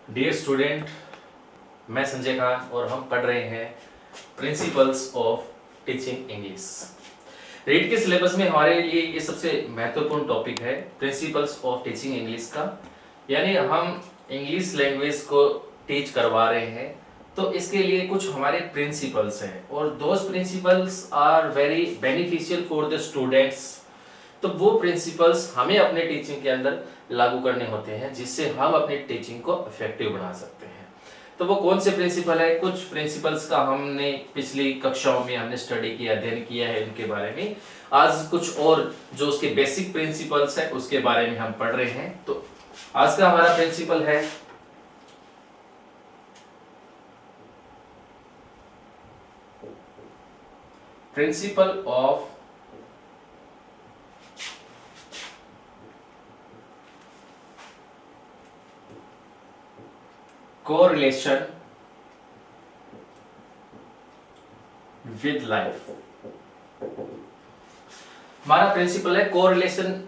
Dear student, मैं संजय खान और हम पढ़ रहे हैं principles of teaching English. Read के सिलेबस में हमारे लिए ये सबसे महत्वपूर्ण टॉपिक है प्रिंसिपल्स ऑफ टीचिंग इंग्लिश का, यानी हम इंग्लिश लैंग्वेज को टीच करवा रहे हैं तो इसके लिए कुछ हमारे प्रिंसिपल्स हैं और those principles are very beneficial for the students. तो वो प्रिंसिपल्स हमें अपने टीचिंग के अंदर लागू करने होते हैं जिससे हम अपनी टीचिंग को इफेक्टिव बना सकते हैं। तो वो कौन से प्रिंसिपल है? कुछ प्रिंसिपल्स का हमने पिछली कक्षाओं में हमने स्टडी किया, अध्ययन किया है उनके बारे में। आज कुछ और जो उसके बेसिक प्रिंसिपल्स है उसके बारे में हम पढ़ रहे हैं। तो आज का हमारा प्रिंसिपल है principle of correlation with life. हमारा प्रिंसिपल है कोरिलेशन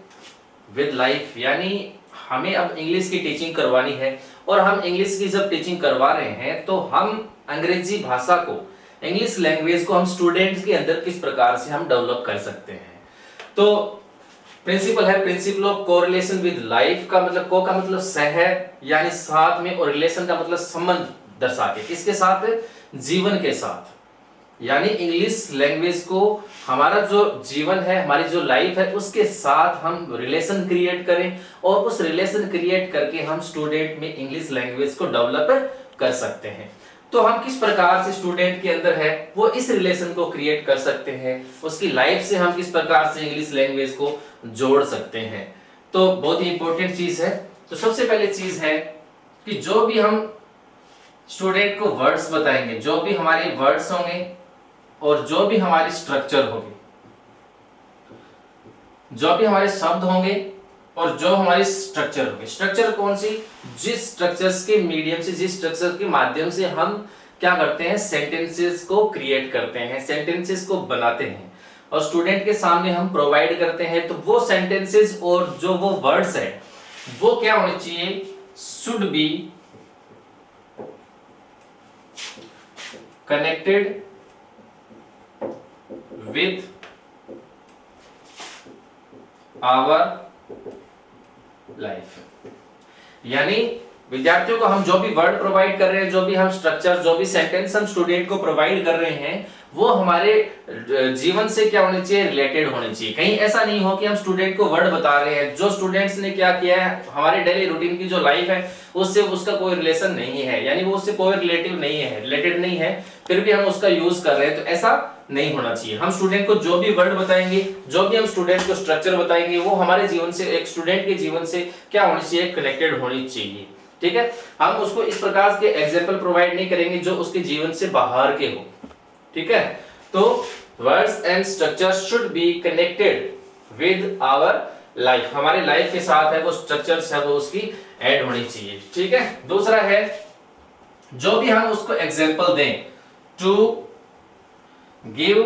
विद लाइफ, यानी हमें अब इंग्लिश की टीचिंग करवानी है और हम इंग्लिश की जब टीचिंग करवा रहे हैं तो हम अंग्रेजी भाषा को, इंग्लिश लैंग्वेज को हम स्टूडेंट्स के अंदर किस प्रकार से हम डेवलप कर सकते हैं। तो प्रिंसिपल है principle of correlation with life. का मतलब को का मतलब सह यानी साथ में, और रिलेशन का मतलब संबंध दर्शाते, किसके साथ? जीवन के साथ। यानी इंग्लिश लैंग्वेज को हमारा जो जीवन है, हमारी जो लाइफ है उसके साथ हम रिलेशन क्रिएट करें और उस रिलेशन क्रिएट करके हम स्टूडेंट में इंग्लिश लैंग्वेज को डेवलप कर सकते हैं। तो हम किस प्रकार से स्टूडेंट के अंदर है वो इस रिलेशन को क्रिएट कर सकते हैं, उसकी लाइफ से हम किस प्रकार से इंग्लिश लैंग्वेज को जोड़ सकते हैं। तो बहुत ही इंपॉर्टेंट चीज है। तो सबसे पहले चीज है कि जो भी हम स्टूडेंट को वर्ड्स बताएंगे, जो भी हमारे वर्ड्स होंगे और जो भी हमारी स्ट्रक्चर होगी, जो भी हमारे शब्द होंगे और जो हमारी स्ट्रक्चर होगी। स्ट्रक्चर कौन सी? जिस स्ट्रक्चर्स के मीडियम से, जिस स्ट्रक्चर के माध्यम से हम क्या करते हैं, सेंटेंसेस को क्रिएट करते हैं, सेंटेंसेस को बनाते हैं और स्टूडेंट के सामने हम प्रोवाइड करते हैं। तो वो सेंटेंसेस और जो वो वर्ड्स है वो क्या होने चाहिए? Should be connected with our life. यानी विद्यार्थियों को हम जो भी वर्ड प्रोवाइड कर रहे हैं, जो भी हम स्ट्रक्चर, जो भी सेंटेंस हम स्टूडेंट को प्रोवाइड कर रहे हैं वो हमारे जीवन से क्या होने चाहिए? रिलेटेड होने चाहिए। कहीं ऐसा नहीं हो कि हम स्टूडेंट को वर्ड बता रहे हैं, जो स्टूडेंट्स ने क्या किया है, हमारे डेली रूटीन की जो लाइफ है उससे उसका कोई रिलेशन नहीं है, यानी वो उससे कोई रिलेटिव नहीं है, रिलेटेड नहीं है, फिर भी हम उसका यूज कर रहे हैं। तो ऐसा नहीं होना चाहिए। हम स्टूडेंट को जो भी वर्ड बताएंगे, जो भी हम स्टूडेंट को स्ट्रक्चर बताएंगे वो हमारे जीवन से, एक स्टूडेंट के जीवन से क्या होनी चाहिए? कनेक्टेड होनी चाहिए। ठीक है, हम उसको इस प्रकार के एग्जांपल प्रोवाइड नहीं करेंगे जो उसके जीवन से बाहर के हो। ठीक है, तो words and structure should be connected with our life. हमारे लाइफ के साथ है वो स्ट्रक्चर्स है वो उसकी ऐड होनी चाहिए। ठीक है, दूसरा है जो भी हम उसको एग्जांपल दें, to give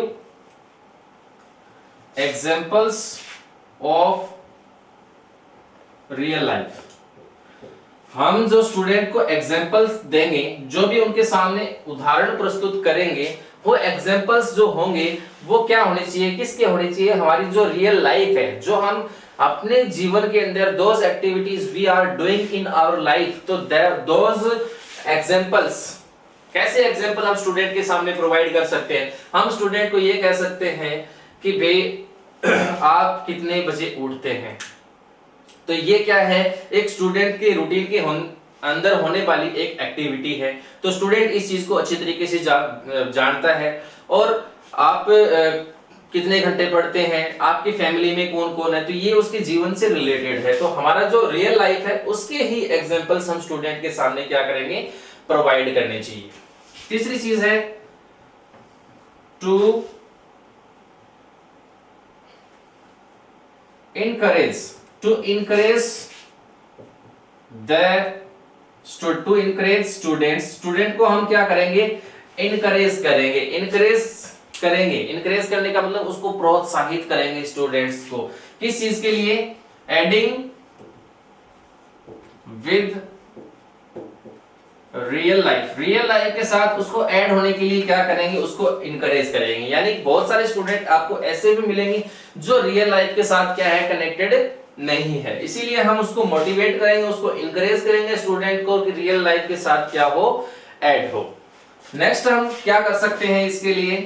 examples of real life. हम जो स्टूडेंट को एग्जांपल्स देंगे, जो भी उनके सामने उदाहरण प्रस्तुत करेंगे, वो एग्जांपल्स जो होंगे वो क्या होने चाहिए? किसके होने चाहिए? हमारी जो रियल लाइफ है, जो हम अपने जीवन के अंदर those activities we are doing in our life, तो दोज एग्जांपल्स, कैसे एग्जांपल हम स्टूडेंट के सामने प्रोवाइड कर सकते हैं? हम स्टूडेंट को ये कह सकते हैं कि भाई आप कितने बजे उठते हैं। तो ये क्या है? एक स्टूडेंट के रूटीन के अंदर होने वाली एक एक्टिविटी है। तो स्टूडेंट इस चीज को अच्छी तरीके से जानता है। और आप कितने घंटे पढ़ते हैं, आपकी फैमिली में कौन कौन है, तो ये उसके जीवन से रिलेटेड है। तो हमारा जो रियल लाइफ है उसके ही एग्जांपल्स हम स्टूडेंट के सामने क्या करेंगे? प्रोवाइड करने चाहिए। तीसरी चीज है टू इनकरेज स्टूडेंट्स। स्टूडेंट को हम क्या करेंगे? इनकरेज करेंगे। इनकरेज करने का मतलब उसको प्रोत्साहित करेंगे स्टूडेंट्स को। किस चीज के लिए? एडिंग विद रियल लाइफ के साथ उसको ऐड होने के लिए क्या करेंगे, उसको इनकरेज करेंगे। यानी बहुत सारे स्टूडेंट आपको ऐसे भी मिलेंगे जो रियल लाइफ के साथ क्या है, कनेक्टेड नहीं है, इसीलिए हम उसको मोटिवेट करेंगे, उसको इनकरेज करेंगे स्टूडेंट को कि रियल लाइफ के साथ क्या हो, ऐड हो। नेक्स्ट हम क्या कर सकते हैं इसके लिए,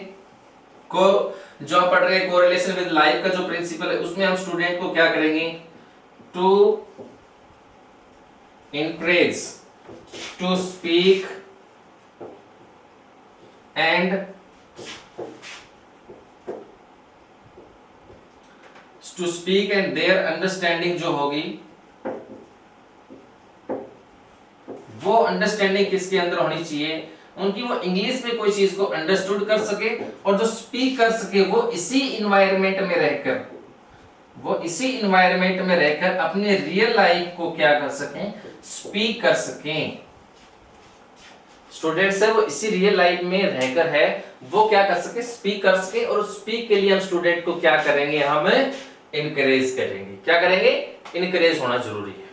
को जो हम पढ़ रहे हैं कोरिलेशन विद लाइफ का जो प्रिंसिपल है, उसमें हम स्टूडेंट को क्या करेंगे, to encourage to speak and their understanding जो होगी, वो अंडरस्टैंडिंग किसके अंदर होनी चाहिए, उनकी वो इंग्लिश में कोई चीज को अंडरस्टूड कर सके और जो स्पीक कर सके वो इसी इन्वायरमेंट में रहकर अपने रियल लाइफ को क्या कर सकें, स्पीक कर सकें। स्टूडेंट्स है वो इसी रियल लाइफ में रहकर है वो क्या कर सके, स्पीक कर सके, और स्पीक के लिए हम स्टूडेंट को क्या करेंगे, हम इनकरेज करेंगे। क्या करेंगे, इनकरेज होना जरूरी है।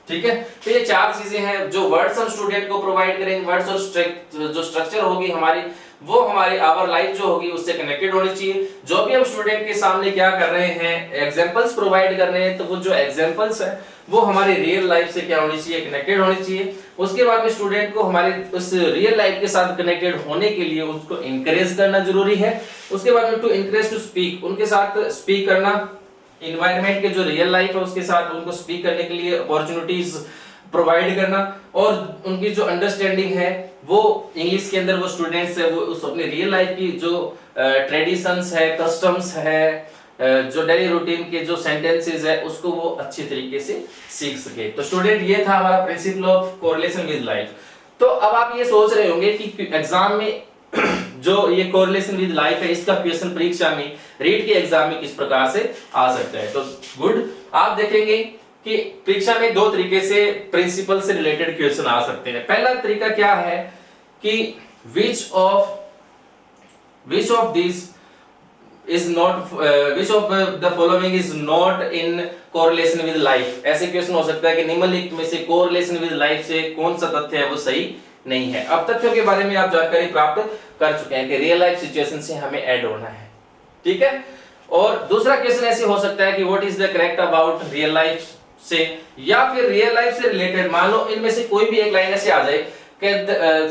ठीक है, तो ये चार चीजें हैं जो वर्ड्स हम स्टूडेंट को प्रोवाइड करेंगे, वर्ड्स और जो स्ट्रक्चर होगी हमारी, वो हमारी आवर लाइफ जो होगी उससे कनेक्टेड होनी चाहिए। जो भी हम स्टूडेंट के सामने क्या कर रहे हैं, एग्जांपल्स प्रोवाइड कर रहे हैं, तो वो जो एग्जांपल्स है वो हमारी रियल लाइफ से क्या होनी चाहिए, कनेक्टेड होनी चाहिए। उसके बाद में स्टूडेंट को हमारे उस रियल लाइफ के साथ कनेक्टेड होने के लिए उसको इनकरेज करना जरूरी है। उसके बाद में टू इनकरेज टू स्पीक, उनके साथ स्पीक करना, इन्वायरमेंट के जो रियल लाइफ है उसके साथ उनको स्पीक करने के लिए अपॉर्चुनिटीज प्रोवाइड करना, और उनकी जो अंडरस्टैंडिंग है वो इंग्लिश के अंदर वो स्टूडेंट्स है वो उस अपने रियल लाइफ की जो ट्रेडिशंस है, कस्टम्स है, जो डेली रूटीन के जो सेंटेंसेस है उसको वो अच्छे तरीके से सीख सके। तो स्टूडेंट ये था हमारा principle of correlation with life. तो अब आप ये सोच रहे होंगे कि एग्जाम में जो ये कोरिलेशन विद लाइफ है इसका क्वेश्चन परीक्षा में, रीट के एग्जाम में किस प्रकार से आ सकता है। तो गुड, आप देखेंगे कि परीक्षा में दो तरीके से प्रिंसिपल से रिलेटेड क्वेश्चन आ सकते हैं। पहला तरीका क्या है कि which of the following is not in correlation with life। ऐसे क्वेश्चन हो सकता है कि निम्नलिखित में से कोरिलेशन विद लाइफ से कौन सा तथ्य है वो सही नहीं है। अब तथ्यों के बारे में आप जानकारी प्राप्त कर चुके हैं कि रियल लाइफ सिचुएशन से हमें ऐड होना है। ठीक है, और दूसरा क्वेश्चन ऐसे हो सकता है कि what is the correct about real life से, या फिर रियल लाइफ से रिलेटेड मान लो इनमें से कोई भी एक लाइन ऐसे आ जाए कि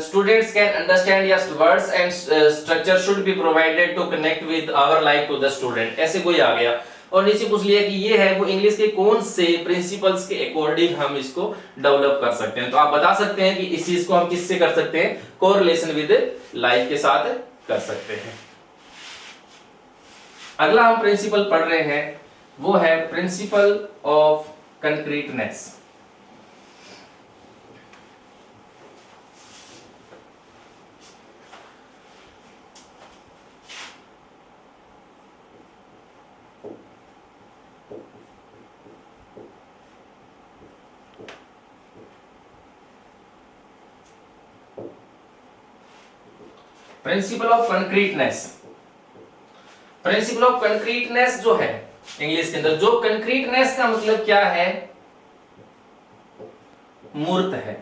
students can understand yes words and structure should be provided to connect with our life to the student, ऐसे कोई आ गया और नीचे पूछ लिया कि ये है वो इंग्लिश के कौन से प्रिंसिपल्स के अकॉर्डिंग हम इसको डेवलप कर सकते हैं। तो आप बता सकते हैं कि इस चीज को हम किससे कर सकते हैं, कोरिलेशन विद लाइफ के साथ कर सकते हैं। अगला हम प्रिंसिपल पढ़ रहे हैं वो है principle of concreteness. Principle of concreteness, principle of concreteness जो है इंग्लिश के अंदर, जो कंक्रीटनेस का मतलब क्या है, मूर्त है,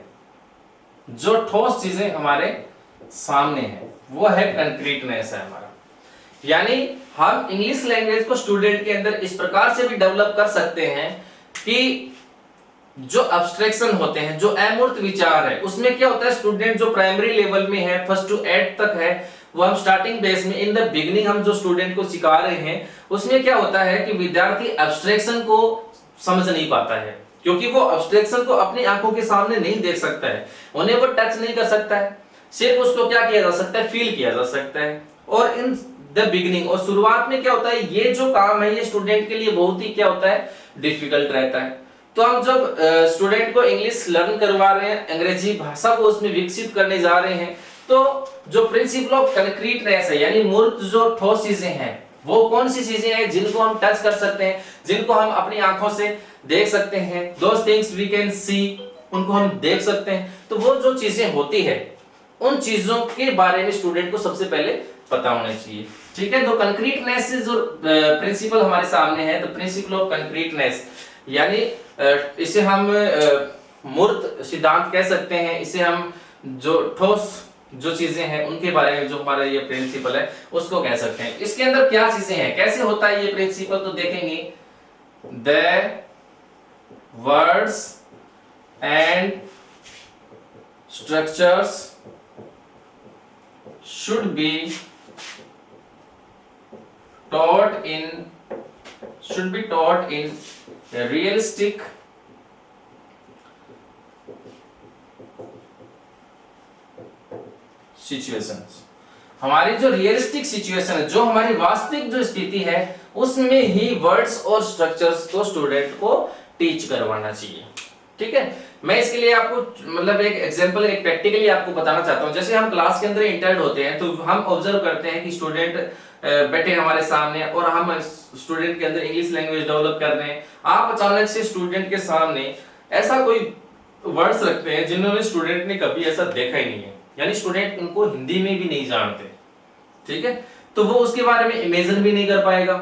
जो ठोस चीजें हमारे सामने है वो है कंक्रीटनेस है हमारा। यानी हम इंग्लिश लैंग्वेज को स्टूडेंट के अंदर इस प्रकार से भी डेवलप कर सकते हैं कि जो अब्स्ट्रैक्शन होते हैं, जो अमूर्त विचार है, उसमें क्या होता है स्टूडेंट जो प्राइमरी लेवल में है, 1st to 8th तक है, वो हम स्टार्टिंग बेस में इन द बिगिनिंग हम जो स्टूडेंट को सिखा रहे हैं उसमें क्या होता है कि विद्यार्थी अब्स्ट्रैक्शन को समझ नहीं पाता है, क्योंकि वो अब्स्ट्रैक्शन को अपनी आंखों के सामने नहीं देख सकता है, उन्हें वो टच नहीं कर सकता है, सिर्फ उसको क्या किया जा सकता है, फील किया जा सकता है। और इन द बिगिनिंग और शुरुआत में क्या होता है, ये जो काम है ये स्टूडेंट के लिए बहुत ही क्या होता है, डिफिकल्ट रहता है। तो हम जब स्टूडेंट को इंग्लिश लर्न करवा रहे हैं, अंग्रेजी भाषा को उसमें विकसित करने जा रहे हैं, तो जो प्रिंसिपल ऑफ कंक्रीटनेस है यानी मूर्त जो ठोस चीजें हैं, वो कौन सी चीजें हैं जिनको हम टच कर सकते हैं, जिनको हम अपनी आंखों से देख सकते हैं, those things we can see, उनको हम देख सकते हैं। तो वो जो चीजें होती है उन चीजों के बारे में स्टूडेंट को सबसे पहले पता होना चाहिए। ठीक है, तो कंक्रीटनेस से जो प्रिंसिपल हमारे सामने है, तो प्रिंसिपल ऑफ कंक्रीटनेस यानी इसे हम मूर्त सिद्धांत कह सकते हैं, इसे हम जो ठोस जो चीजें हैं उनके बारे में जो हमारा ये प्रिंसिपल है उसको कह सकते हैं। इसके अंदर क्या चीजें हैं, कैसे होता है ये प्रिंसिपल, तो देखेंगे the words and structures should be taught in realistic situations. हमारी जो रियलिस्टिक सिचुएशन है, जो हमारी वास्तविक जो स्थिति है, उसमें ही वर्ड्स और स्ट्रक्चर्स को स्टूडेंट को टीच करवाना चाहिए। ठीक है, मैं इसके लिए आपको मतलब एक एग्जांपल, एक प्रैक्टिकली आपको बताना चाहता हूं। जैसे हम क्लास के अंदर इंटर्ड होते हैं तो हम ऑब्जर्व करते हैं कि स्टूडेंट बैठे हमारे सामने और हम स्टूडेंट के अंदर इंग्लिश लैंग्वेज डेवलप कर रहे हैं। आप अचानक से स्टूडेंट के सामने ऐसा कोई वर्ड्स रखते हैं जिन्होंने स्टूडेंट ने कभी ऐसा देखा ही नहीं है, यानी स्टूडेंट उनको हिंदी में भी नहीं जानते। ठीक है, तो वो उसके बारे में इमेजिन भी नहीं कर पाएगा।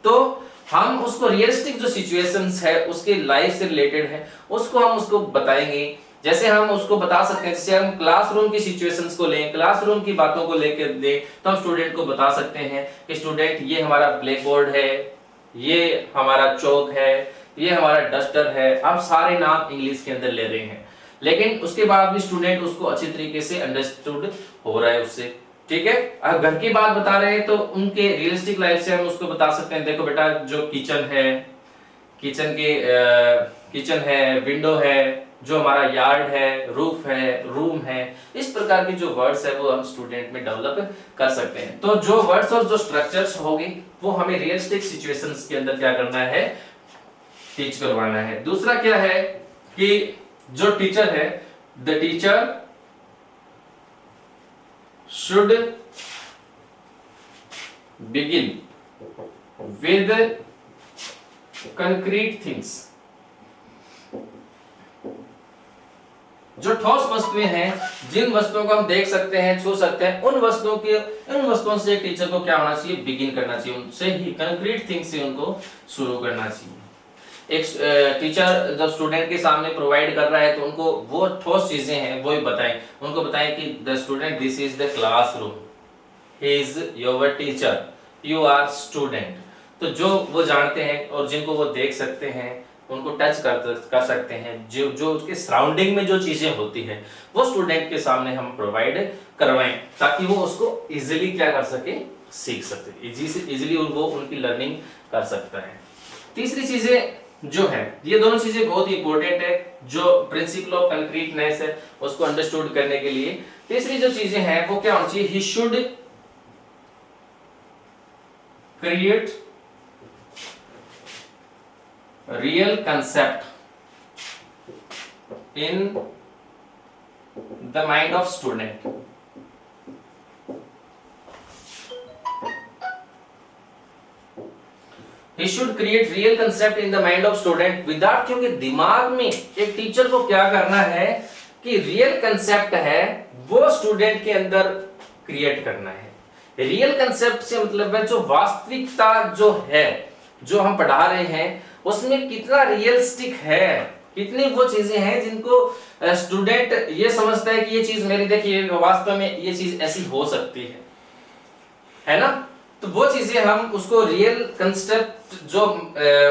तो हम उसको रियलिस्टिक जो सिचुएशंस है उसके लाइफ से रिलेटेड है उसको हम उसको बताएंगे। जैसे हम उसको बता सकते हैं, जैसे हम क्लासरूम की सिचुएशंस को लें, क्लासरूम की बातों को लेकर दें, तो हम स्टूडेंट को बता सकते हैं कि स्टूडेंट ये हमारा ब्लैक बोर्ड है, ये हमारा चौक है, ये हमारा डस्टर है। आप सारे नाम इंग्लिश के अंदर ले रहे हैं, लेकिन उसके बाद भी स्टूडेंट उसको अच्छी तरीके से अंडरस्टूड हो रहा है उससे। ठीक है, अगर घर की बात बता रहे हैं तो उनके रियलिस्टिक लाइफ से हम उसको बता सकते हैं, देखो बेटा जो किचन है, किचन है, विंडो है, जो हमारा यार्ड है, रूफ है, रूम है। इस प्रकार की जो वर्ड्स है वो हम स्टूडेंट में डेवलप कर सकते हैं। तो जो वर्ड्स और जो स्ट्रक्चर्स होंगे वो हमें रियलिस्टिक सिचुएशंस के अंदर क्या करना है, टीच करवाना है। दूसरा क्या है कि जो टीचर है, the teacher should begin with concrete things। जो ठोस वस्तुएं हैं, जिन वस्तुओं को हम देख सकते हैं, छू सकते हैं, उन वस्तुओं से टीचर को क्या होना चाहिए, बिगिन करना चाहिए। उनसे ही कंक्रीट थिंग्स से उनको शुरू करना चाहिए। एक टीचर जब स्टूडेंट के सामने प्रोवाइड कर रहा है तो उनको वो ठोस चीजें हैं वो ही बताएं। उनको बताएं कि the student, this is the classroom, he is your teacher, you are student. तो जो वो जानते हैं और जिनको वो देख सकते हैं, उनको टच कर सकते हैं, जो उसके सराउंडिंग में जो चीजें होती है वो स्टूडेंट के सामने हम प्रोवाइड करवाएं, ताकि वो उसको इजीली क्या कर सके, सीख सके, इजीली वो उनकी लर्निंग कर सकता है। तीसरी चीजें जो है, ये दोनों चीजें बहुत ही इंपॉर्टेंट है, जो प्रिंसिपल ऑफ कंक्रीटनेस है उसको अंडरस्टूड करने के लिए। तीसरी जो चीजें हैं वो क्या होनी चाहिए, he should create real concept in the mind of student. He should create real concept in the mind of student। विद्यार्थियों के दिमाग में एक टीचर को क्या करना है कि रियल कंसेप्ट है वो स्टूडेंट के अंदर क्रिएट करना है। रियल कंसेप्ट से मतलब है जो वास्तविकता जो है, जो हम पढ़ा रहे हैं उसमें कितना रियलिस्टिक है, कितनी वो चीजें हैं जिनको स्टूडेंट ये समझता है कि ये चीज मेरी, देखिए वास्तव में ये चीज ऐसी हो सकती है ना। तो वो चीजें हम उसको रियल कंसेप्ट जो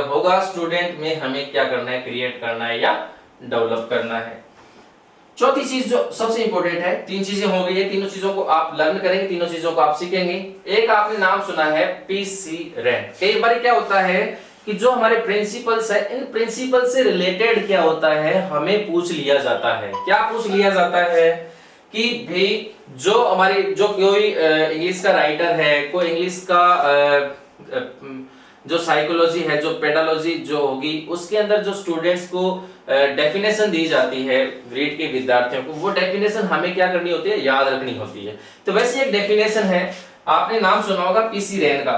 होगा स्टूडेंट में, हमें क्या करना है, क्रिएट करना है या डेवलप करना है। चौथी चीज जो सबसे इंपॉर्टेंट है, तीन चीजें हो गई है, तीनों चीजों को आप लर्न करेंगे, तीनों चीजों को आप सीखेंगे। एक आपने नाम सुना है पीसी रैंक। कई बार क्या होता है कि जो हमारे प्रिंसिपल्स है, इन प्रिंसिपल से रिलेटेड क्या होता है, हमें पूछ लिया जाता है। क्या पूछ लिया जाता है कि भाई जो हमारी, जो कोई इंग्लिश का राइटर है, कोई इंग्लिश का जो साइकोलॉजी है, जो पेडालॉजी जो होगी, उसके अंदर जो स्टूडेंट्स को डेफिनेशन दी जाती है ग्रेड के विद्यार्थियों को, वो डेफिनेशन हमें क्या करनी होती है, याद रखनी होती है। तो वैसे एक डेफिनेशन है, आपने नाम सुना होगा पीसी रैन का।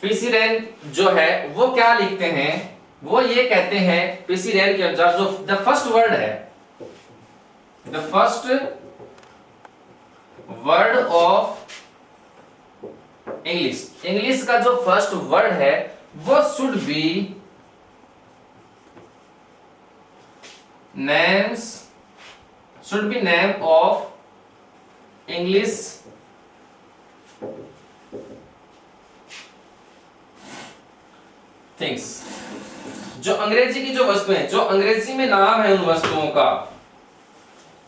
पीसी रैन जो है वो क्या लिखते हैं, वो ये कहते हैं पीसी रैन के अनुसार, जो द फर्स्ट वर्ड है, the first word of English का जो फर्स्ट वर्ड है वो should be names should be name of English things। जो अंग्रेजी की जो वस्तुएं, जो अंग्रेजी में नाम है उन वस्तुओं का,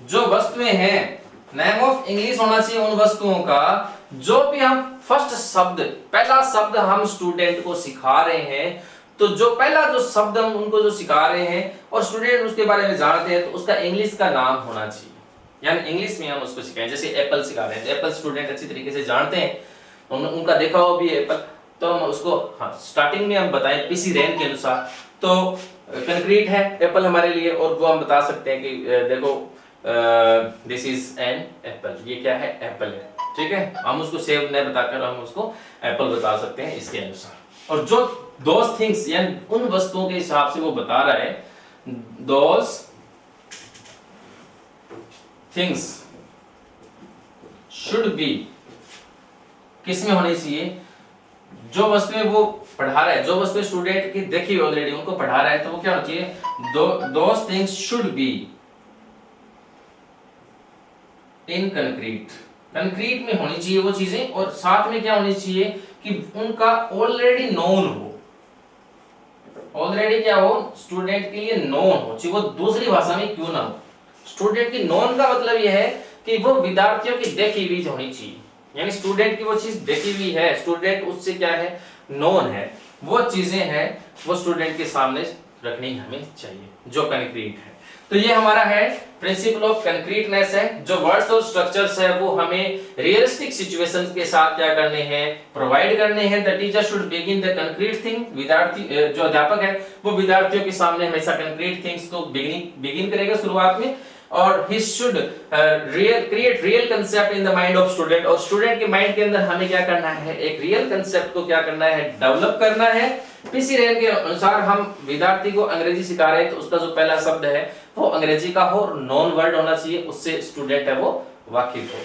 जो वस्तुएं हैं, नेम ऑफ इंग्लिश होना चाहिए उन वस्तुओं का। जो भी हम फर्स्ट शब्द, पहला शब्द हम स्टूडेंट को सिखा रहे हैं, तो जो पहला जो शब्द हम उनको जो सिखा रहे हैं और स्टूडेंट उसके बारे में जानते हैं, तो उसका इंग्लिश का नाम होना चाहिए, यानी इंग्लिश में हम उसको सिखाएं। जैसे एप्पल सिखा रहे हैं, तो एप्पल स्टूडेंट अच्छी तरीके से जानते हैं, उनका देखा हो भी एप्पल, तो हम उसको स्टार्टिंग में हम बताएं पीसी रैन के अनुसार, तो कंक्रीट है एप्पल हमारे लिए, और वो हम बता सकते हैं कि देखो दिस इज एन एप्पल, ये क्या है, एप्पल है, ठीक है। हम उसको सेव नहीं बताकर हम उसको एप्पल बता सकते हैं इसके अनुसार। और जो दोस थिंग्स, यानी उन वस्तुओं के हिसाब से वो बता रहा है, दोस थिंग्स शुड बी, किसमें होनी चाहिए, जो वस्तुएं वो पढ़ा रहा है, जो वस्तुएं स्टूडेंट की देखी ऑलरेडी उनको पढ़ा रहा है, तो वो क्या होना चाहिए, those things should be in concrete, concrete में होनी चाहिए वो चीजें, और साथ में क्या होनी चाहिए कि उनका ऑलरेडी नोन हो, ऑलरेडी क्या हो, स्टूडेंट के लिए नोन हो, चाहे वो दूसरी भाषा में क्यों ना हो। स्टूडेंट की नोन का मतलब यह है कि वो विद्यार्थियों की देखी हुई होनी चाहिए, यानी स्टूडेंट की वो चीज देखी हुई है, स्टूडेंट उससे क्या है, नोन है, वो चीजें हैं वो स्टूडेंट के सामने रखनी हमें चाहिए, जो कंक्रीट है। तो ये हमारा है प्रिंसिपल ऑफ कंक्रीटनेस है। जो वर्ड्स और स्ट्रक्चर्स है वो हमें रियलिस्टिक सिचुएशंस के साथ क्या करने हैं, प्रोवाइड करने हैं। The teacher should begin the concrete thing, विद्यार्थी जो अध्यापक है वो विद्यार्थियों के सामने हमेशा कंक्रीट थिंग्स को बिगिन करेगा शुरुआत में, और he should create real concept in the mind of student, और स्टूडेंट के माइंड के अंदर हमें क्या करना है, एक रियल कंसेप्ट को क्या करना है, डेवलप करना है। पीसी रैन के अनुसार हम विद्यार्थी को अंग्रेजी सिखा रहे हैं, तो उसका जो पहला शब्द है वो अंग्रेजी का हो, नॉन वर्ड होना चाहिए, उससे स्टूडेंट है वो वाकिफ हो,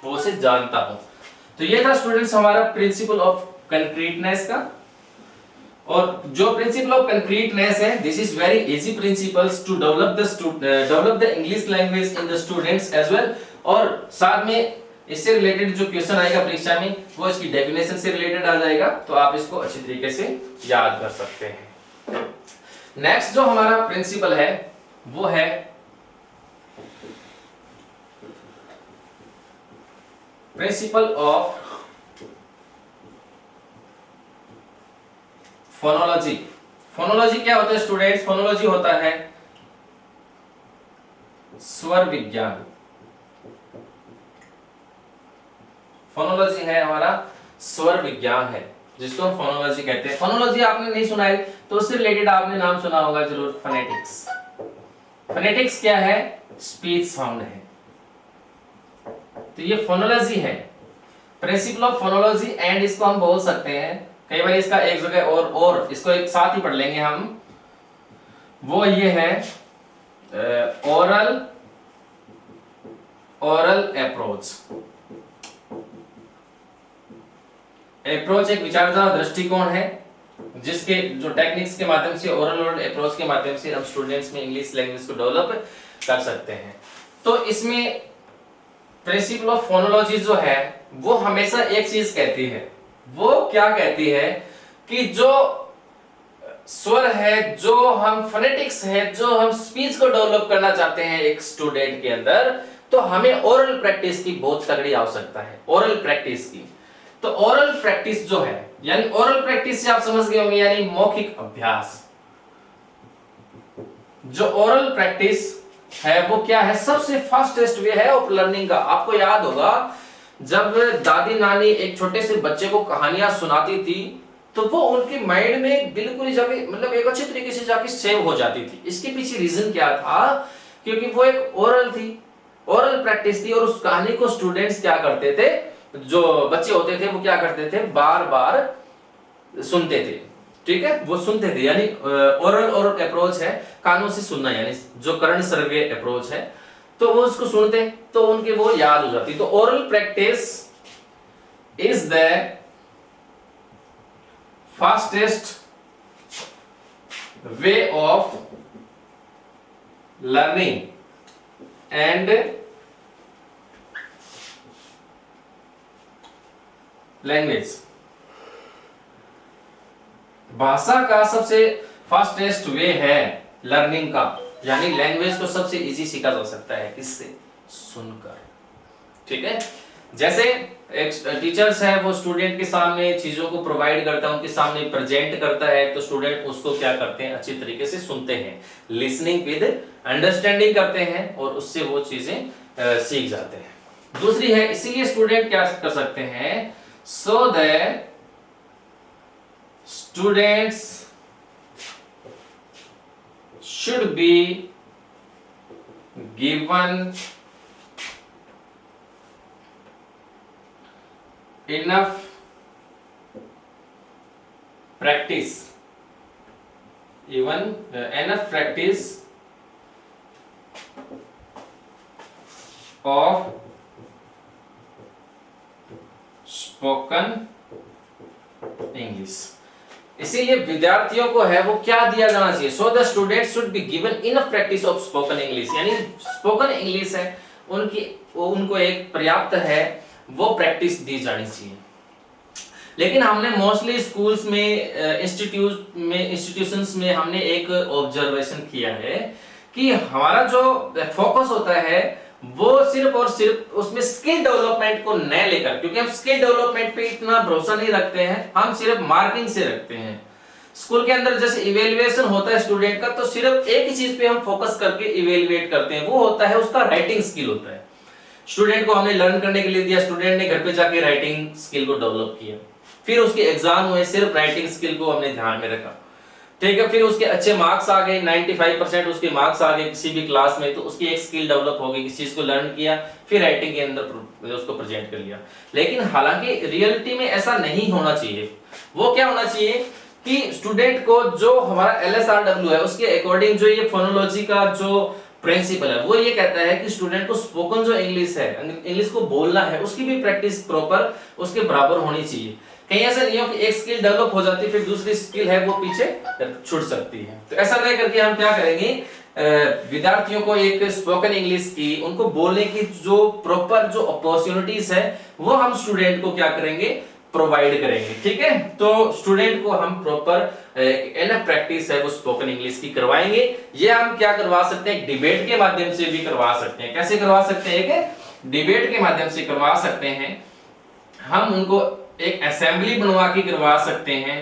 वो उसे जानता हो। तो ये था स्टूडेंट्स हमारा प्रिंसिपल ऑफ कंक्रीटनेस का। और जो प्रिंसिपल ऑफ कंक्रीटनेस है, this is very easy principles to develop the English language in the students as well. और साथ में इससे रिलेटेड जो क्वेश्चन आएगा परीक्षा में वो इसकी डेफिनेशन से रिलेटेड आ जाएगा, तो आप इसको अच्छी तरीके से याद कर सकते हैं। नेक्स्ट जो हमारा प्रिंसिपल है वो है प्रिंसिपल ऑफ फोनोलॉजी। फोनोलॉजी क्या होता है स्टूडेंट्स, फोनोलॉजी होता है स्वर विज्ञान। फोनोलॉजी है हमारा स्वर विज्ञान है, जिसको हम फोनोलॉजी कहते हैं। फोनोलॉजी आपने नहीं सुना है तो उससे रिलेटेड आपने नाम सुना होगा जरूर, फोनेटिक्स। फोनेटिक्स क्या है, स्पीच साउंड है, तो ये फोनोलॉजी है, प्रिंसिपल ऑफ फोनोलॉजी। एंड इसको हम बोल सकते हैं कई बार इसका एक जगह और इसको एक साथ ही पढ़ लेंगे हम, वो ये है ओरल अप्रोच। अप्रोच एक विचारधारा दृष्टिकोण है, जिसके जो टेक्निक्स के माध्यम से, ओरल अप्रोच के माध्यम से हम स्टूडेंट्स में इंग्लिश लैंग्वेज को डेवलप कर सकते हैं। तो इसमें प्रिंसिपल ऑफ फोनोलॉजी जो है वो हमेशा एक चीज कहती है, वो क्या कहती है कि जो स्वर है, जो हम फोनेटिक्स है, जो हम स्पीच को डेवलप करना चाहते हैं एक स्टूडेंट के अंदर, तो हमें ओरल प्रैक्टिस की बहुत तगड़ी आवश्यकता है, ओरल प्रैक्टिस की। तो ओरल प्रैक्टिस जो है, यानी ओरल प्रैक्टिस से आप समझ गए होंगे, यानी मौखिक अभ्यास। जो ओरल प्रैक्टिस है वो क्या है, सबसे फास्टेस्ट वे है ऑफ लर्निंग का। आपको याद होगा जब दादी नानी एक छोटे से बच्चे को कहानियां सुनाती थी, तो वो उनके माइंड में बिल्कुल ही जाके, मतलब एक अच्छे तरीके से जाके सेव हो जाती थी। इसके पीछे रीजन क्या था, क्योंकि वो एक ओरल थी, ओरल प्रैक्टिस थी, और उस कहानी को स्टूडेंट्स क्या करते थे, जो बच्चे होते थे वो क्या करते थे, बार बार सुनते थे, ठीक है, वो सुनते थे। यानी ओरल अप्रोच है, कानों से सुनना, यानी जो कर्ण श्रव्य अप्रोच है, तो वो उसको सुनते तो उनके वो याद हो जाती। तो oral practice is the fastest way of learning and language. भाषा का सबसे फास्टेस्ट वे है लर्निंग का, यानी लैंग्वेज को सबसे इजी सीखा जा सकता है किससे? सुनकर। ठीक है, जैसे एक टीचर्स है वो स्टूडेंट के सामने चीजों को प्रोवाइड करता है, उनके सामने प्रेजेंट करता है, तो स्टूडेंट उसको क्या करते हैं? अच्छी तरीके से सुनते हैं, लिसनिंग विद अंडरस्टैंडिंग करते हैं और उससे वो चीजें सीख जाते हैं। दूसरी है, इसीलिए स्टूडेंट क्या कर सकते हैं? So that students should be given enough practice, enough practice of spoken English। इसीलिए विद्यार्थियों को है वो क्या दिया जाना चाहिए? So the student should be given enough practice of spoken English, यानी स्पोकन इंग्लिश है उनको एक पर्याप्त है वो प्रैक्टिस दी जानी चाहिए। लेकिन हमने मोस्टली स्कूल्स में इंस्टीट्यूशंस में हमने एक ऑब्जर्वेशन किया है कि हमारा जो फोकस होता है वो सिर्फ और सिर्फ उसमें स्किल डेवलपमेंट को न लेकर, क्योंकि हम स्किल डेवलपमेंट पे इतना भरोसा नहीं रखते हैं, हम सिर्फ मार्किंग से रखते हैं। स्कूल के अंदर जैसे इवेल्युएशन होता है स्टूडेंट का, तो सिर्फ एक ही चीज पे हम फोकस करके इवेल्युएट करते हैं, वो होता है उसका राइटिंग स्किल होता है। स्टूडेंट को हमने लर्न करने के लिए दिया, स्टूडेंट ने घर पे जाके राइटिंग स्किल को डेवलप किया, फिर उसके एग्जाम हुए, सिर्फ राइटिंग स्किल को हमने ध्यान में रखा, ठीक है, फिर उसके अच्छे मार्क्स आ गए, 95% उसके मार्क्स आ गए किसी भी क्लास में, तो उसकी एक स्किल डेवलप हो गई, किसी चीज को लर्न किया, फिर राइटिंग के अंदर उसको प्रेजेंट कर लिया। लेकिन हालांकि रियलिटी में ऐसा नहीं होना चाहिए। वो क्या होना चाहिए कि स्टूडेंट को जो हमारा LSRW है उसके अकॉर्डिंग जो ये फोनोलॉजी का जो प्रिंसिपल है वो ये कहता है कि स्टूडेंट को स्पोकन जो इंग्लिश है, इंग्लिश को बोलना है, उसकी भी प्रैक्टिस प्रॉपर उसके बराबर होनी चाहिए। कहीं ऐसा नहीं हो कि एक स्किल डेवलप हो जाती है फिर दूसरी स्किल है वो पीछे छूट सकती है। तो ऐसा नहीं करके हम क्या करेंगे, विद्यार्थियों को एक स्पोकन इंग्लिश की, उनको बोलने की जो प्रॉपर जो अपॉर्चुनिटीज है वो हम स्टूडेंट को क्या करेंगे? प्रोवाइड करेंगे। ठीक है, तो स्टूडेंट को हम प्रॉपर एनफ प्रैक्टिस है वो स्पोकन इंग्लिश की करवाएंगे। ये हम क्या करवा सकते हैं? डिबेट के माध्यम से भी करवा सकते हैं। कैसे करवा सकते हैं? डिबेट के माध्यम से करवा सकते हैं। हम उनको एक असेंबली बनवा के करवा सकते हैं,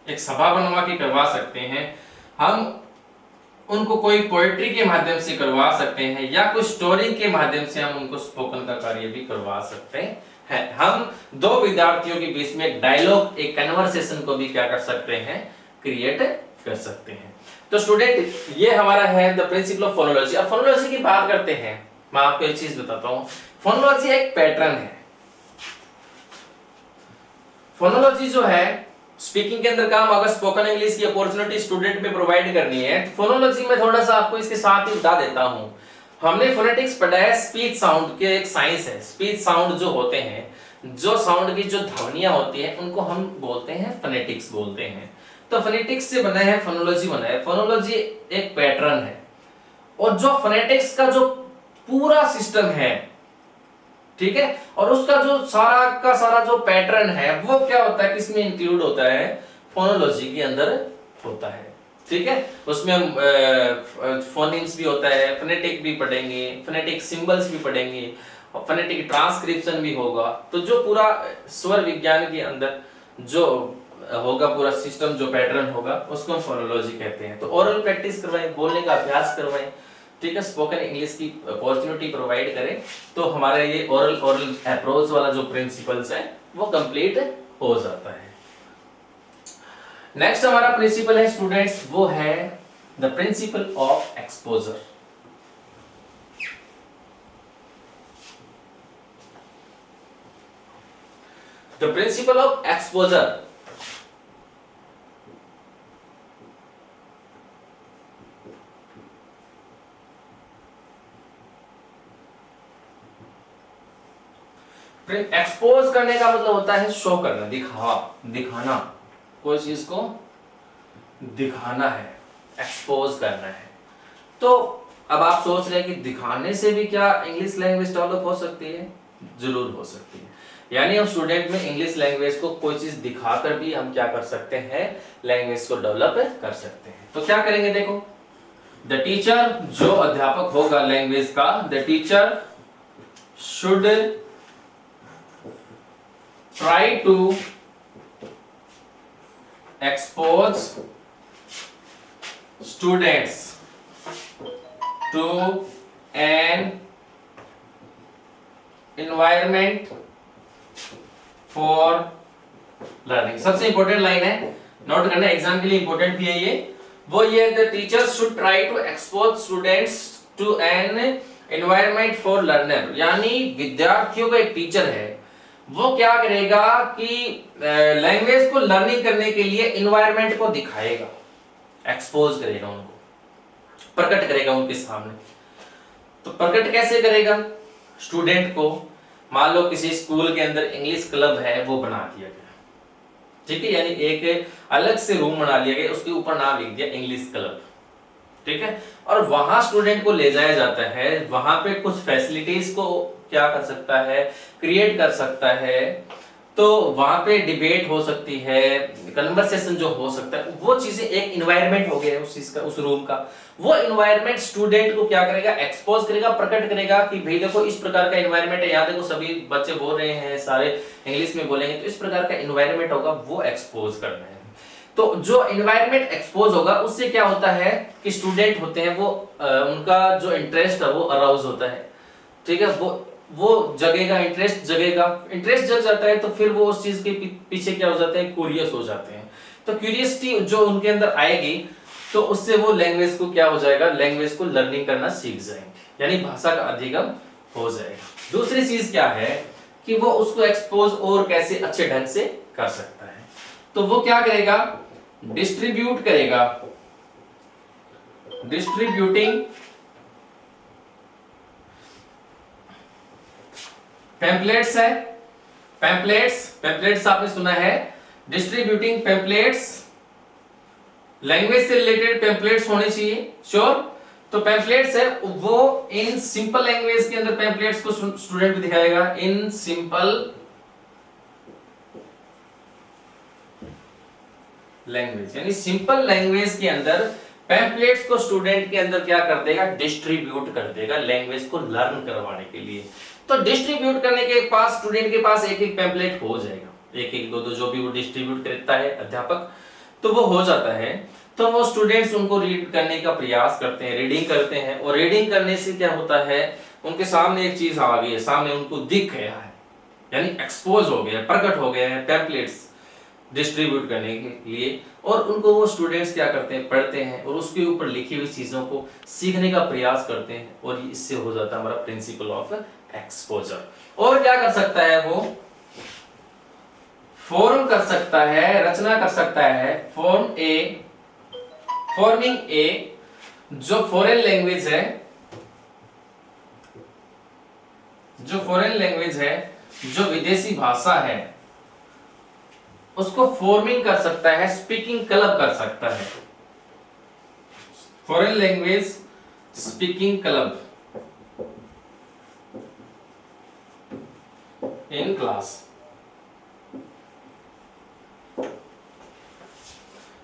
एक सभा बनवा के करवा सकते हैं, हम उनको कोई पोएट्री के माध्यम से करवा सकते हैं, या कोई स्टोरी के माध्यम से हम उनको स्पोकन का कार्य भी करवा सकते हैं। हम दो विद्यार्थियों के बीच में एक डायलॉग, एक कन्वर्सेशन को भी क्या कर सकते हैं? क्रिएट कर सकते हैं। तो स्टूडेंट, ये हमारा है द प्रिंसिपल ऑफ फोनोलॉजी। अब फोनोलॉजी की बात करते हैं, मैं आपको एक चीज बताता हूं। फोनोलॉजी एक पैटर्न है। फोनोलॉजी जो है स्पीकिंग के अंदर काम, अगर स्पोकन इंग्लिश की अपॉर्चुनिटी स्टूडेंट में प्रोवाइड करनी है, तो फोनोलॉजी में थोड़ा सा आपको इसके साथ ही बता देता हूं। हमने फोनेटिक्स पढ़ा है, स्पीच साउंड के एक साइंस है। स्पीच साउंड जो होते हैं, जो साउंड की जो ध्वनियां होती हैं, उनको हम बोलते हैं फोनेटिक्स बोलते हैं। तो फोनेटिक्स से बना है फोनोलॉजी बना है। फोनोलॉजी एक पैटर्न है, और जो फोनेटिक्स का जो पूरा सिस्टम है, ठीक है, और उसका जो सारा का सारा जो पैटर्न है वो क्या होता है? किसमें इंक्लूड होता है? फोनोलॉजी के अंदर होता है। ठीक है, उसमें हम फोनीम्स भी होता है, फोनेटिक भी पढ़ेंगे, फोनेटिक सिंबल्स भी पढ़ेंगे, और फोनेटिक ट्रांसक्रिप्शन भी होगा। तो जो पूरा स्वर विज्ञान के अंदर जो होगा पूरा सिस्टम, जो पैटर्न होगा, उसको हम फोनोलॉजी कहते हैं। तो ओरल प्रैक्टिस करवाएं, बोलने का अभ्यास करवाएं, ठीक है, स्पोकन इंग्लिश की अपॉर्चुनिटी प्रोवाइड करें, तो हमारा ये ओरल अप्रोच वाला जो प्रिंसिपल्स है वो कंप्लीट हो जाता है। नेक्स्ट हमारा प्रिंसिपल है स्टूडेंट्स, वो है the principle of exposure. The principle of exposure expose करने का मतलब होता है शो करना, दिखाना, कोई चीज को दिखाना है, एक्सपोज करना है। तो अब आप सोच रहे हैं कि दिखाने से भी क्या इंग्लिश लैंग्वेज डेवलप हो सकती है? जरूर हो सकती है। यानी हम स्टूडेंट में इंग्लिश लैंग्वेज को कोई चीज दिखाकर भी हम क्या कर सकते हैं, लैंग्वेज को डेवलप कर सकते हैं। तो क्या करेंगे, देखो, द टीचर, जो अध्यापक होगा लैंग्वेज का, the teacher should try to expose students to an environment for learning. सबसे इंपॉर्टेंट लाइन है, नोट करना, एग्जाम के लिए इंपॉर्टेंट भी है ये। वो ये, the teachers should try to expose students to an environment for learner. यानी विद्यार्थियों का एक टीचर है, वो क्या करेगा कि लैंग्वेज को लर्निंग करने के लिए एनवायरमेंट को दिखाएगा, एक्सपोज करेगा, उनको प्रकट करेगा उनके सामने। तो प्रकट कैसे करेगा? स्टूडेंट को, मान लो किसी स्कूल के अंदर इंग्लिश क्लब है, वो बना दिया गया, ठीक है, यानी एक अलग से रूम बना लिया गया, उसके ऊपर नाम लिख दिया इंग्लिश क्लब, ठीक है, और वहां स्टूडेंट को ले जाया जाता है, वहां पे कुछ फैसिलिटीज को क्या कर सकता है, क्रिएट कर सकता है। तो वहां पे डिबेट हो सकती है, कन्वर्सेशन जो हो सकता है, वो चीजें एक एनवायरनमेंट हो गया उस चीज का, उस रूम का। वो एनवायरनमेंट स्टूडेंट को क्या करेगा, एक्सपोज करेगा, प्रकट करेगा कि भाई देखो इस प्रकार का एनवायरनमेंट है, यहाँ देखो सभी बच्चे बोल रहे हैं, सारे इंग्लिश में बोलेंगे, तो इस प्रकार का एनवायरनमेंट होगा, वो एक्सपोज करना है। तो जो एनवायरनमेंट एक्सपोज होगा, उससे क्या होता है कि स्टूडेंट होते हैं वो उनका जो इंटरेस्ट है वो अराउज होता है, ठीक है, वो जगेगा, इंटरेस्ट जगेगा, इंटरेस्ट जग जाता है तो फिर वो उस चीज के पीछे क्या हो जाते हैं, क्यूरियस हो जाते हैं। तो क्यूरियसिटी जो उनके अंदर आएगी, तो उससे वो लैंग्वेज को क्या हो जाएगा, लैंग्वेज को लर्निंग करना सीख जाएंगे, यानी भाषा का अधिगम हो जाएगा। दूसरी चीज क्या है कि वो उसको एक्सपोज और कैसे अच्छे ढंग से कर सकता है। तो वो क्या करेगा, डिस्ट्रीब्यूट करेगा, डिस्ट्रीब्यूटिंग पैम्पलेट्स है, पैम्पलेट्स आपने सुना है, डिस्ट्रीब्यूटिंग पैम्पलेट्स, लैंग्वेज से रिलेटेड पैम्पलेट्स होने चाहिए, श्योर। तो पैम्पलेट्स है वो इन सिंपल लैंग्वेज के अंदर पैम्पलेट्स को स्टूडेंट को दिखाएगा, इन सिंपल लैंग्वेज, यानी सिंपल लैंग्वेज के अंदर पैम्पलेट्स को स्टूडेंट के अंदर क्या कर देगा, डिस्ट्रीब्यूट कर देगा, लैंग्वेज को लर्न करवाने के लिए। तो डिस्ट्रीब्यूट करने के पास स्टूडेंट के पास एक एक पैम्पलेट हो जाएगा, एक एक दो दो, जो भी वो डिस्ट्रीब्यूट करता है अध्यापक, तो वो हो जाता है। तो वो स्टूडेंट्स उनको रीड करने का प्रयास करते हैं, रीडिंग करते हैं, और रीडिंग करने से क्या होता है, उनके सामने एक चीज आ गई है, सामने उनको दिख गया है, यानी एक्सपोज हो गया, प्रकट हो गया है पैम्पलेट्स डिस्ट्रीब्यूट करने के लिए, और उनको वो स्टूडेंट्स क्या करते हैं, पढ़ते हैं, और उसके ऊपर लिखी हुई चीजों को सीखने का प्रयास करते हैं, और इससे हो जाता है हमारा प्रिंसिपल ऑफ एक्सपोजर। और क्या कर सकता है वो, फॉर्म कर सकता है, रचना कर सकता है, फॉर्मिंग ए, जो फॉरेन लैंग्वेज है, जो फॉरेन लैंग्वेज है, जो विदेशी भाषा है, उसको फॉर्मिंग कर सकता है, स्पीकिंग क्लब कर सकता है, foreign language speaking club in class,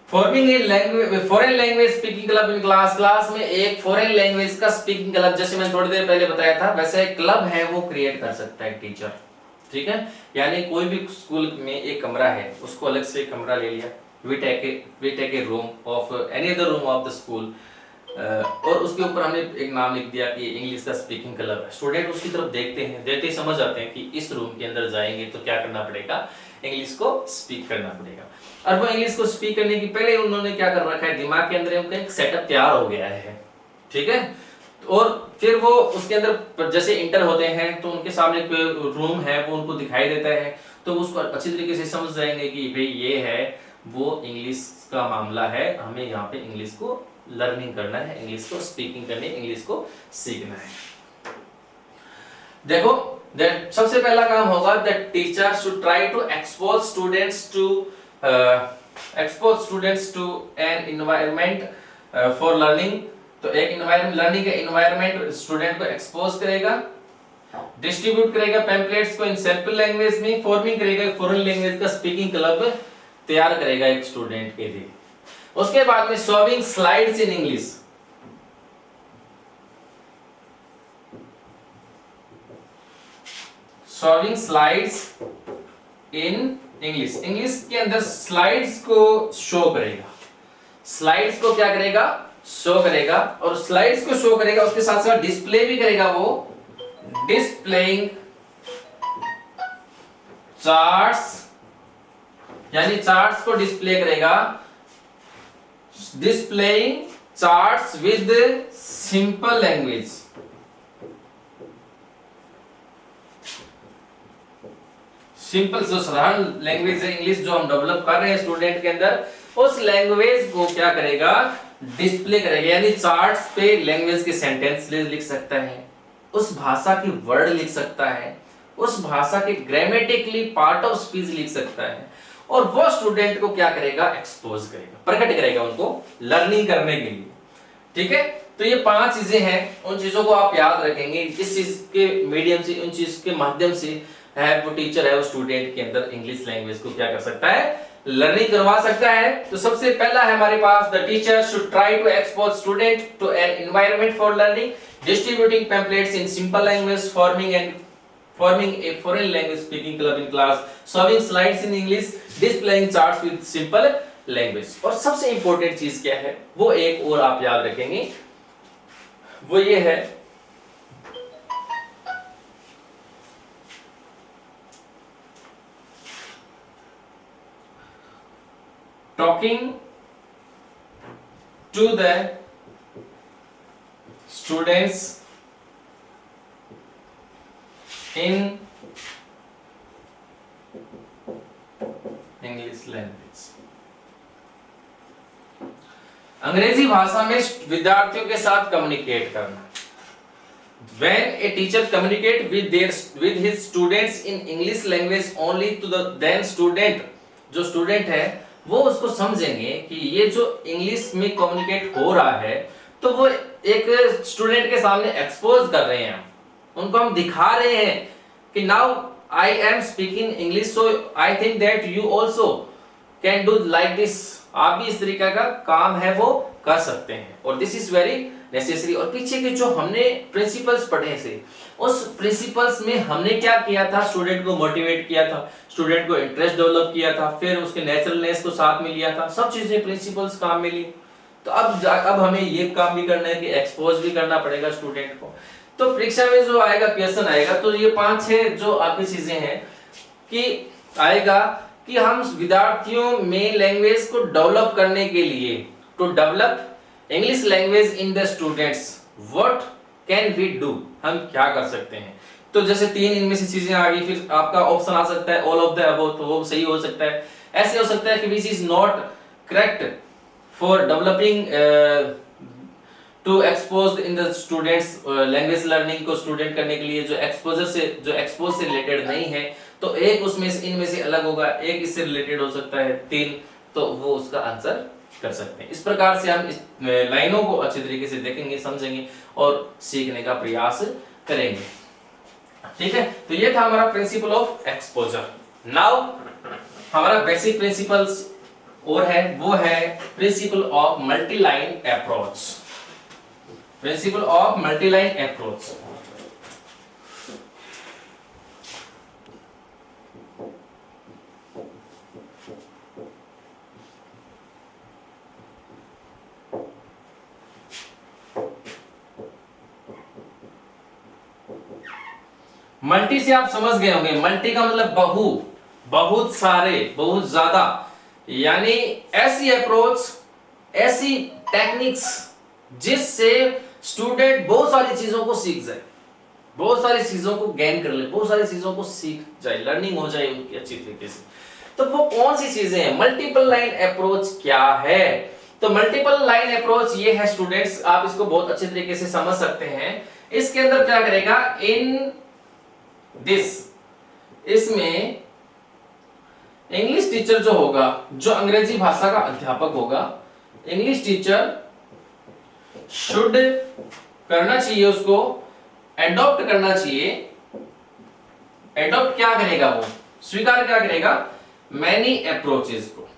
forming a language, foreign language speaking club in class, class में एक फॉरेन लैंग्वेज का स्पीकिंग क्लब, जैसे मैंने थोड़ी देर पहले बताया था, वैसे एक क्लब है वो क्रिएट कर सकता है टीचर, ठीक है। यानी कोई भी स्कूल में एक कमरा है, उसको अलग से एक कमरा ले लिया, we take a room of any other room of the school, और उसके ऊपर हमने एक नाम लिख दिया कि इंग्लिश का स्पीकिंग क्लब है। स्टूडेंट उसकी तरफ देखते हैं, देखते ही समझ आते हैं कि इस रूम के अंदर जाएंगे तो क्या करना पड़ेगा, इंग्लिश को स्पीक करना पड़ेगा। और वो इंग्लिश को स्पीक करने की पहले उन्होंने क्या कर रखा है, दिमाग के अंदर उनका एक सेटअप तैयार हो गया है, ठीक है। और फिर वो उसके अंदर जैसे इंटर होते हैं तो उनके सामने एक रूम है, वो उनको दिखाई देता है, तो उसको अच्छी तरीके से समझ जाएंगे कि भाई ये है वो इंग्लिश का मामला है, हमें यहाँ पे इंग्लिश को लर्निंग करना है, इंग्लिश को स्पीकिंग करनी है, इंग्लिश को सीखना है। देखो सबसे पहला काम होगा that teacher should try to expose students to an environment for learning तो एक इन्वायरमेंट, लर्निंग का इन्वायरमेंट स्टूडेंट को एक्सपोज करेगा, डिस्ट्रीब्यूट करेगा पैम्पलेट्स को इन सैंपल लैंग्वेज में, फॉर्मिंग करेगा फॉरेन लैंग्वेज का स्पीकिंग क्लब तैयार करेगा एक स्टूडेंट के लिए। उसके बाद में solving slides in English, solving slides in English, English के अंदर स्लाइड्स को शो करेगा, स्लाइड्स को क्या करेगा, शो करेगा, और स्लाइड्स को शो करेगा उसके साथ साथ डिस्प्ले भी करेगा, वो डिस्प्लेइंग चार्ट्स, यानी चार्ट्स को डिस्प्ले करेगा, displaying charts with simple language, simple जो साधारण लैंग्वेज है इंग्लिश जो हम डेवलप कर रहे हैं स्टूडेंट के अंदर, उस लैंग्वेज को क्या करेगा, डिस्प्ले करेगा, यानी चार्ट्स पे लैंग्वेज के सेंटेंस लिख सकता है, उस भाषा की वर्ड लिख सकता है, उस भाषा के ग्रामेटिकली पार्ट ऑफ स्पीच लिख सकता है, और वो स्टूडेंट को क्या करेगा, एक्सपोज करेगा, प्रकट करेगा उनको लर्निंग करने के लिए। ठीक है, तो ये 5 चीजें हैं, उन चीजों को आप याद रखेंगे, इस चीज के मीडियम से, उन चीज के माध्यम से है वो टीचर है वो स्टूडेंट के अंदर इंग्लिश लैंग्वेज को क्या कर सकता है, लर्निंग करवा सकता है। तो सबसे पहला है हमारे पास, the teacher should try to expose student to an environment for learning, distributing pamphlets in simple language, forming a foreign language speaking club in class, solving slides in English, displaying charts with simple language। और सबसे important चीज क्या है, वो एक और आप याद रखेंगे, वो ये है talking to the students in English language। अंग्रेजी भाषा में विद्यार्थियों के साथ कम्युनिकेट करना। When a teacher communicate with his students in English language only to the then student, जो स्टूडेंट है वो उसको समझेंगे कि ये जो इंग्लिश में कम्युनिकेट हो रहा है, तो वो एक स्टूडेंट के सामने एक्सपोज कर रहे हैं, उनको हम दिखा रहे हैं कि now I am speaking English, so I think that you also can do like this, आप भी इस तरीके का काम है वो कर सकते हैं, और दिस इज वेरी नेसेसरी। और पीछे के जो हमने प्रिंसिपल्स पढ़े थे, उस प्रिंसिपल्स में हमने क्या किया था, स्टूडेंट को मोटिवेट किया था, स्टूडेंट को इंटरेस्ट डेवलप किया था, फिर उसके नेचुरलनेस को साथ में लिया था, सब चीजें प्रिंसिपल्स काम में ली। तो अब हमें ये काम भी करना है कि एक्सपोज भी करना पड़ेगा स्टूडेंट को। तो परीक्षा में जो आएगा, क्वेश्चन आएगा, तो ये 5-6 जो आपकी चीजें हैं कि आएगा कि हम विद्यार्थियों में लैंग्वेज को डेवलप करने के लिए, to develop English language in the students, what can we do, हम क्या कर सकते हैं। तो जैसे 3 इनमें से चीजें आ गई, फिर आपका ऑप्शन आ सकता है ऑल ऑफ द अबव, तो वो सही हो सकता है। ऐसे हो सकता है कि which is not correct for developing to expose in the students, language learning को स्टूडेंट करने के लिए जो एक्सपोज से रिलेटेड नहीं है, तो एक उसमें से इनमें से अलग होगा, एक इससे रिलेटेड हो सकता है, 3, तो वो उसका आंसर कर सकते हैं। इस प्रकार से हम इस लाइनों को अच्छे तरीके से देखेंगे, समझेंगे और सीखने का प्रयास करेंगे। ठीक है, तो ये था हमारा प्रिंसिपल ऑफ एक्सपोजर। नाउ हमारा बेसिक प्रिंसिपल्स और है, वो है principle of multiline approach, principle of multiline approach. Multi से आप समझ गए होंगे, मल्टी का मतलब बहु, बहुत सारे, बहुत ज्यादा, यानी ऐसी अप्रोच, ऐसी टेक्निक्स जिससे स्टूडेंट बहुत सारी चीजों को सीख जाए, बहुत सारी चीजों को गेन कर ले, बहुत सारी चीजों को सीख जाए, लर्निंग हो जाए उनकी अच्छी तरीके से। तो वो कौन सी चीजें हैं, मल्टीपल लाइन अप्रोच क्या है? तो मल्टीपल लाइन अप्रोच ये है स्टूडेंट्स, आप इसको बहुत अच्छे तरीके से समझ सकते हैं। इसके अंदर क्या करेगा, इन दिस, इसमें इंग्लिश टीचर जो होगा, जो अंग्रेजी भाषा का अध्यापक होगा, इंग्लिश टीचर शुड करना चाहिए, उसको एडॉप्ट करना चाहिए। एडॉप्ट क्या करेगा, वो स्वीकार क्या करेगा, मैनी अप्रोचेस को,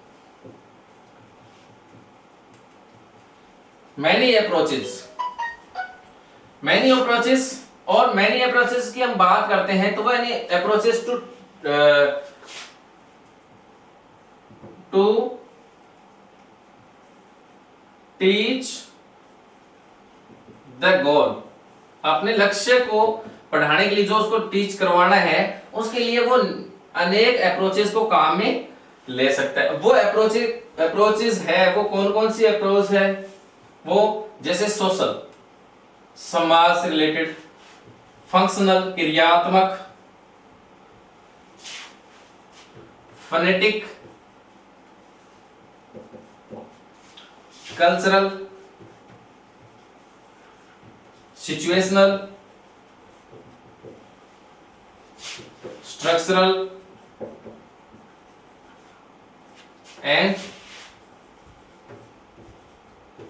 मैनी अप्रोचेस, मैनी अप्रोचेस। और मैनी अप्रोचेस की हम बात करते हैं तो वो यानी approaches to teach the goal, अपने लक्ष्य को पढ़ाने के लिए जो उसको टीच करवाना है, उसके लिए वो अनेक अप्रोचेस को काम में ले सकता है। वो अप्रोचेस है, वो कौन कौन सी अप्रोच है, वो जैसे सोशल, समाज से रिलेटेड, फंक्शनल, क्रियात्मक, phonetic, cultural, situational, structural and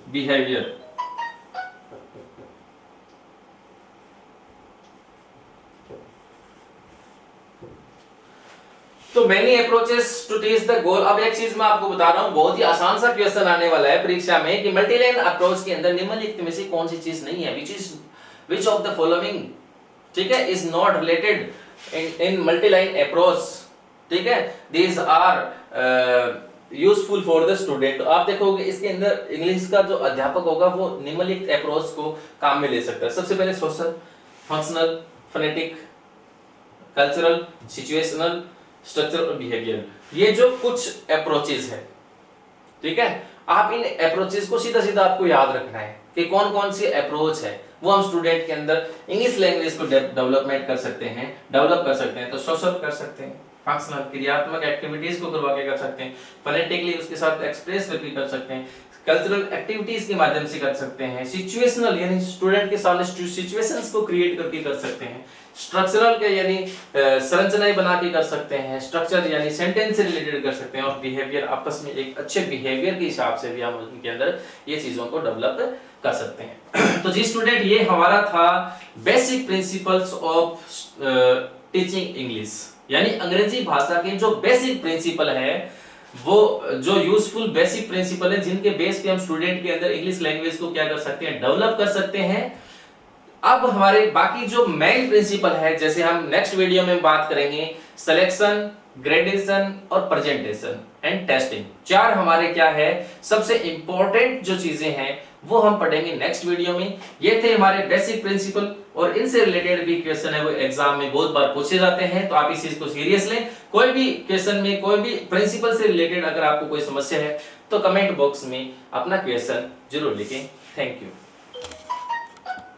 behaviour. तो many approaches to teach the goal. अब एक चीज मैं आपको बता रहा हूं, बहुत ही आसान सा क्वेश्चन आने वाला है परीक्षा में कि मल्टीलाइन अप्रोच के अंदर निम्नलिखित में से कौन सी चीज नहीं है, विच ऑफ द फॉलोइंग, ठीक है, is not related in multiline approach, ठीक है, these are useful for the student. आप देखोगे इसके अंदर इंग्लिश का जो अध्यापक होगा वो निम्नलिखित अप्रोच को काम में ले सकता है। सबसे पहले social, functional, phonetic, cultural, situational, structure और बिहेवियर, ये जो कुछ अप्रोचेस है, ठीक है, आप इन अप्रोचेस को सीधा सीधा आपको याद रखना है कि कौन कौन सी अप्रोच है, वो हम स्टूडेंट के अंदर इंग्लिश लैंग्वेज को डेवलप कर सकते हैं। तो सोशल कर सकते हैं, फंक्शनल क्रियात्मक एक्टिविटीज को करवा के कर सकते हैं, फोनेटिकली उसके साथ एक्सप्रेस करके कर सकते हैं, कल्चरल एक्टिविटीज के माध्यम से कर सकते हैं, सिचुएशनल यानी स्टूडेंट के सामने सिचुएशंस को क्रिएट करके कर सकते हैं, स्ट्रक्चरल के यानी संरचनाएं बना के कर सकते हैं, स्ट्रक्चर यानी सेंटेंस से रिलेटेड कर सकते हैं, और बिहेवियर आपस में एक अच्छे बिहेवियर के हिसाब से भी हम उनके अंदर ये चीजों को डेवलप कर सकते हैं। तो जी स्टूडेंट, ये हमारा था basic principles of teaching English, यानी अंग्रेजी भाषा के जो बेसिक प्रिंसिपल है, वो जो यूजफुल बेसिक प्रिंसिपल है जिनके बेस पे हम स्टूडेंट के अंदर इंग्लिश लैंग्वेज को क्या कर सकते हैं, डेवलप कर सकते हैं। अब हमारे बाकी जो मेन प्रिंसिपल है, जैसे हम नेक्स्ट वीडियो में बात करेंगे सिलेक्शन, ग्रेडेशन और प्रेजेंटेशन एंड टेस्टिंग, चार हमारे क्या है सबसे इंपॉर्टेंट जो चीजें हैं वो हम पढ़ेंगे नेक्स्ट वीडियो में। ये थे हमारे बेसिक प्रिंसिपल, और इनसे रिलेटेड भी क्वेश्चन है वो एग्जाम में बहुत बार पूछे जाते हैं, तो आप इस चीज को सीरियस लें। कोई भी क्वेश्चन में कोई भी प्रिंसिपल से रिलेटेड अगर आपको कोई समस्या है तो कमेंट बॉक्स में अपना क्वेश्चन जरूर लिखें। Thank you.